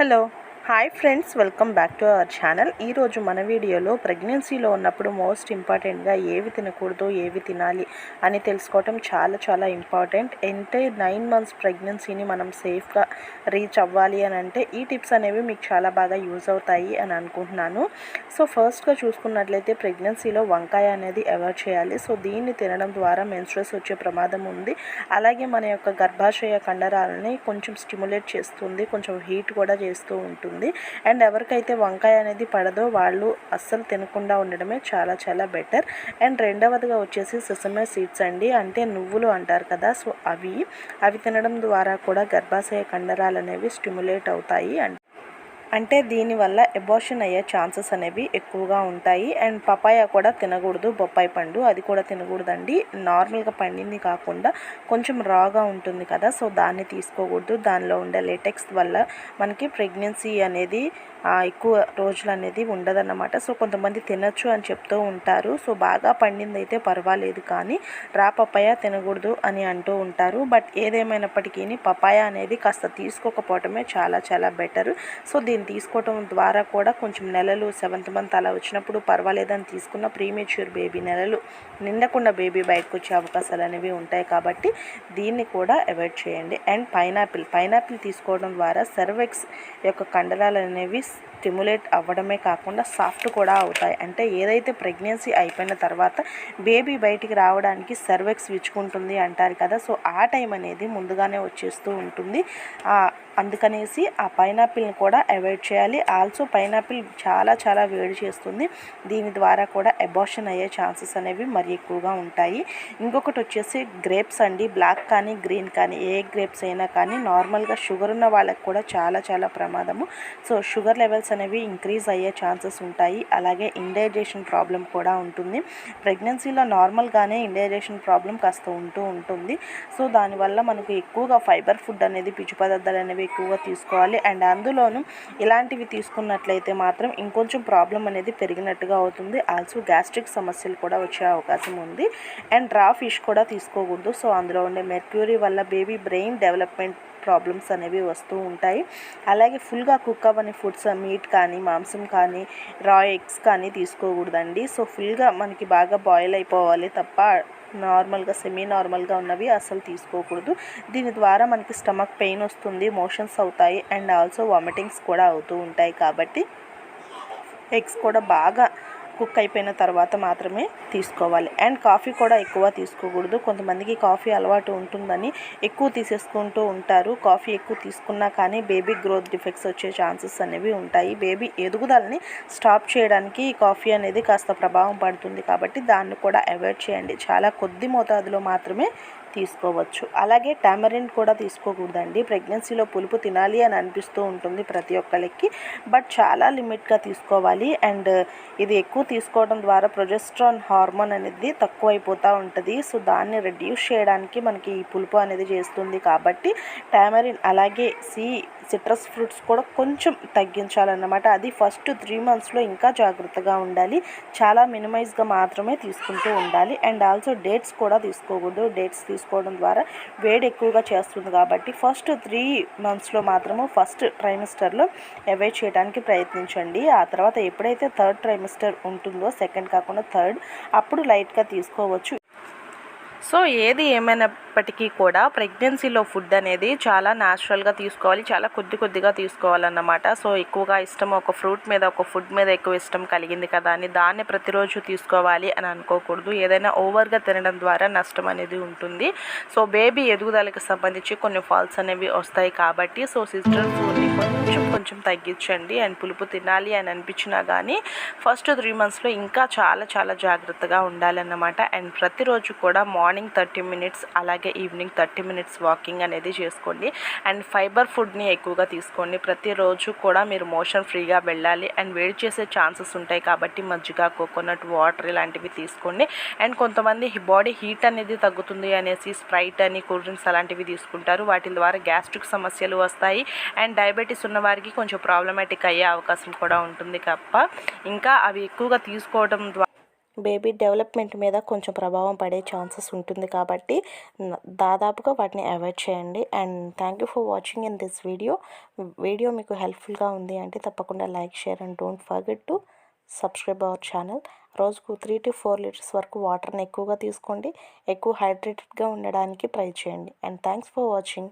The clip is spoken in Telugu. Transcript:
Hello hi friends, welcome back to our channel. ఈరోజు మన వీడియోలో ప్రెగ్నెన్సీలో ఉన్నప్పుడు మోస్ట్ ఇంపార్టెంట్గా ఏవి తినకూడదు, ఏవి తినాలి అని తెలుసుకోవటం చాలా ఇంపార్టెంట్. అంటే 9 మంత్స్ ప్రెగ్నెన్సీని మనం సేఫ్గా రీచ్ అవ్వాలి అని అంటే ఈ టిప్స్ అనేవి మీకు చాలా బాగా యూజ్ అవుతాయి అని అనుకుంటున్నాను. సో ఫస్ట్గా చూసుకున్నట్లయితే ప్రెగ్నెన్సీలో వంకాయ అనేది అవాయిడ్ చేయాలి. సో దీన్ని తినడం ద్వారా మెన్స్ట్రస్ వచ్చే ప్రమాదం ఉంది. అలాగే మన యొక్క గర్భాశయ కండరాలని కొంచెం స్టిమ్యులేట్ చేస్తుంది, కొంచెం హీట్ కూడా చేస్తూ ఉంటుంది. అండ్ ఎవరికైతే వంకాయ అనేది పడదో వాళ్ళు అస్సలు తినకుండా ఉండడమే చాలా బెటర్. అండ్ రెండవదిగా వచ్చేసి సెసమే సీడ్స్ అండి, అంటే నువ్వులు అంటారు కదా. సో అవి తినడం ద్వారా కూడా గర్భాశయ కండరాలు అనేవి స్టిమ్యులేట్ అవుతాయి. అంటే దీనివల్ల అబార్షన్ అయ్యే ఛాన్సెస్ అనేవి ఎక్కువగా ఉంటాయి. అండ్ పపాయ కూడా తినకూడదు, బొప్పాయి పండు అది కూడా తినకూడదండి. నార్మల్గా పండింది కాకుండా కొంచెం రాగా ఉంటుంది కదా, సో దాన్ని తీసుకోకూడదు. దానిలో ఉండే లేటెక్స్ వల్ల మనకి ప్రెగ్నెన్సీ అనేది ఎక్కువ రోజులు అనేది ఉండదన్నమాట. సో కొంతమంది తినచ్చు అని చెప్తూ ఉంటారు. సో బాగా పండింది అయితే పర్వాలేదు, కానీ రా పపాయ తినకూడదు అని అంటూ ఉంటారు. బట్ ఏదేమైనప్పటికీ పపాయ అనేది కాస్త తీసుకోకపోవటమే చాలా బెటర్. సో దీన్ని తీసుకోవటం ద్వారా కూడా కొంచెం నెలలు 7th మంత్ అలా వచ్చినప్పుడు పర్వాలేదని తీసుకున్న ప్రీమేచ్యూర్ బేబీ నెలలు నిండకుండా బేబీ బయటకు వచ్చే అవకాశాలు అనేవి ఉంటాయి. కాబట్టి దీన్ని కూడా అవాయిడ్ చేయండి. అండ్ పైనాపిల్ తీసుకోవడం ద్వారా సర్వెక్స్ యొక్క కండరాలు అనేవి స్టిమ్యులేట్ అవ్వడమే కాకుండా సాఫ్ట్ కూడా అవుతాయి. అంటే ఏదైతే ప్రెగ్నెన్సీ అయిపోయిన తర్వాత బేబీ బయటికి రావడానికి సర్వెక్స్ విచ్చుకుంటుంది అంటారు కదా, సో ఆ టైం అనేది ముందుగానే వచ్చేస్తూ ఉంటుంది. అందుకనేసి ఆ పైనాపిల్ని కూడా అవాయిడ్ చేయాలి. ఆల్సో పైనాపిల్ చాలా వేడి చేస్తుంది. దీని ద్వారా కూడా అబార్షన్ అయ్యే ఛాన్సెస్ అనేవి మరి ఎక్కువగా ఉంటాయి. ఇంకొకటి వచ్చేసి గ్రేప్స్ అండి, బ్లాక్ కానీ గ్రీన్ కానీ ఏ గ్రేప్స్ అయినా కానీ నార్మల్గా షుగర్ ఉన్న వాళ్ళకి కూడా చాలా ప్రమాదము. సో షుగర్ లెవెల్స్ అనేవి ఇంక్రీజ్ అయ్యే ఛాన్సెస్ ఉంటాయి. అలాగే ఇండైజేషన్ ప్రాబ్లం కూడా ఉంటుంది. ప్రెగ్నెన్సీలో నార్మల్గానే ఇండైజేషన్ ప్రాబ్లం కాస్త ఉంటుంది. సో దానివల్ల మనకు ఎక్కువగా ఫైబర్ ఫుడ్ అనేది, పీచు పదార్థాలు అనేవి ఎక్కువగా తీసుకోవాలి. అండ్ అందులోనూ ఇలాంటివి తీసుకున్నట్లయితే మాత్రం ఇంకొంచెం ప్రాబ్లం అనేది పెరిగినట్టుగా అవుతుంది. ఆల్సో గ్యాస్ట్రిక్ సమస్యలు కూడా వచ్చే అవకాశం ఉంది. అండ్ రా ఫిష్ కూడా తీసుకోకూడదు. సో అందులో ఉండే మెర్క్యూరీ వల్ల బేబీ బ్రెయిన్ డెవలప్మెంట్ ప్రాబ్లమ్స్ అనేవి వస్తూ ఉంటాయి. అలాగే ఫుల్గా కుక్ అవ్వని ఫుడ్స్, మీట్ కానీ మాంసం కానీ రా ఎగ్స్ కానీ తీసుకోకూడదండి. సో ఫుల్గా మనకి బాగా బాయిల్ అయిపోవాలి తప్ప నార్మల్గా సెమీ నార్మల్గా ఉన్నవి అసలు తీసుకోకూడదు. దీని ద్వారా మనకి స్టమక్ పెయిన్ వస్తుంది, మోషన్స్ అవుతాయి, అండ్ ఆల్సో వామిటింగ్స్ కూడా అవుతూ ఉంటాయి. కాబట్టి ఎగ్స్ కూడా బాగా కుక్ అయిపోయిన తర్వాత మాత్రమే తీసుకోవాలి. అండ్ కాఫీ కూడా ఎక్కువ తీసుకోకూడదు. కొంతమందికి కాఫీ అలవాటు ఉంటుందని ఎక్కువ తీసేసుకుంటూ ఉంటారు. కాఫీ ఎక్కువ తీసుకున్నా కానీ బేబీ గ్రోత్ డిఫెక్ట్స్ వచ్చే ఛాన్సెస్ అనేవి ఉంటాయి. బేబీ ఎదుగుదలని స్టాప్ చేయడానికి ఈ కాఫీ అనేది కాస్త ప్రభావం పడుతుంది. కాబట్టి దాన్ని కూడా అవాయిడ్ చేయండి. చాలా కొద్ది మోతాదులో మాత్రమే తీసుకోవచ్చు. అలాగే టామరిన్ కూడా తీసుకోకూడదండి. ప్రెగ్నెన్సీలో పులుపు తినాలి అని అనిపిస్తూ ఉంటుంది ప్రతి ఒక్కరికి, బట్ చాలా లిమిట్గా తీసుకోవాలి. అండ్ ఇది ఎక్కువ తీసుకోవడం ద్వారా ప్రొజెస్ట్రాన్ హార్మోన్ అనేది తక్కువైపోతూ ఉంటుంది. సో దాన్ని రెడ్యూస్ చేయడానికి మనకి ఈ పులుపు అనేది చేస్తుంది. కాబట్టి టామరిన్ అలాగే సిట్రస్ ఫ్రూట్స్ కూడా కొంచెం తగ్గించాలన్నమాట. అది ఫస్ట్ 3 మంత్స్లో ఇంకా జాగ్రత్తగా ఉండాలి. చాలా మినిమైజ్గా మాత్రమే తీసుకుంటూ ఉండాలి. అండ్ ఆల్సో డేట్స్ కూడా తీసుకోకూడదు. డేట్స్ తీసుకోవడం ద్వారా వేడి ఎక్కువగా చేస్తుంది. కాబట్టి ఫస్ట్ 3 మంత్స్లో మాత్రము ఫస్ట్ ట్రైమిస్టర్లో అవాయిడ్ చేయడానికి ప్రయత్నించండి. ఆ తర్వాత ఎప్పుడైతే 3rd ట్రైమిస్టర్ ఉంటుందో, సెకండ్ కాకుండా 3rd, అప్పుడు లైట్గా తీసుకోవచ్చు. సో ఏది ఏమైనప్పటికీ కూడా ప్రెగ్నెన్సీలో ఫుడ్ అనేది చాలా న్యాచురల్గా తీసుకోవాలి, చాలా కొద్దిగా తీసుకోవాలన్నమాట. సో ఎక్కువగా ఇష్టం ఒక ఫ్రూట్ మీద, ఒక ఫుడ్ మీద ఎక్కువ ఇష్టం కలిగింది కదా అని దాన్ని ప్రతిరోజు తీసుకోవాలి అని అనుకోకూడదు. ఏదైనా ఓవర్గా తినడం ద్వారా నష్టం అనేది ఉంటుంది. సో బేబీ ఎదుగుదలకు సంబంధించి కొన్ని ఫాల్స్ అనేవి వస్తాయి. కాబట్టి సో సిస్టర్ ఫుడ్ని కొంచెం తగ్గించండి. అండ్ పులుపు తినాలి అని అనిపించినా కానీ ఫస్ట్ 3 మంత్స్లో ఇంకా చాలా జాగ్రత్తగా ఉండాలన్నమాట. అండ్ ప్రతిరోజు కూడా మార్నింగ్ 30 మినిట్స్ అలాగే ఈవినింగ్ 30 మినిట్స్ వాకింగ్ అనేది చేసుకోండి. అండ్ ఫైబర్ ఫుడ్ని ఎక్కువగా తీసుకోండి. ప్రతిరోజు కూడా మీరు మోషన్ ఫ్రీగా వెళ్ళాలి. అండ్ వేడి చేసే ఛాన్సెస్ ఉంటాయి. కాబట్టి మజ్జిగ, కోకోనట్ వాటర్ ఇలాంటివి తీసుకోండి. అండ్ కొంతమంది బాడీ హీట్ అనేది తగ్గుతుంది అనేసి స్ప్రైట్ అని, కూల్ డ్రింక్స్ అలాంటివి తీసుకుంటారు. వాటి ద్వారా గ్యాస్ట్రిక్ సమస్యలు వస్తాయి. అండ్ డయాబెటీస్ ఉన్న వారికి కొంచెం ప్రాబ్లమాటిక్ అయ్యే అవకాశం కూడా ఉంటుంది. తప్ప ఇంకా అవి ఎక్కువగా తీసుకోవడం ద్వారా బేబీ డెవలప్మెంట్ మీద కొంచెం ప్రభావం పడే ఛాన్సెస్ ఉంటుంది కాబట్టి దాదాపుగా వాటిని అవాయిడ్ చేయండి. And thank you for watching in this video మీకు హెల్ప్ఫుల్గా ఉంది అంటే తప్పకుండా like, share and don't forget to subscribe our channel. రోజుకు 3 to 4 లీటర్స్ వరకు వాటర్ని ఎక్కువగా తీసుకోండి. ఎక్కువ హైడ్రేటెడ్గా ఉండడానికి ట్రై చేయండి. And thanks for watching.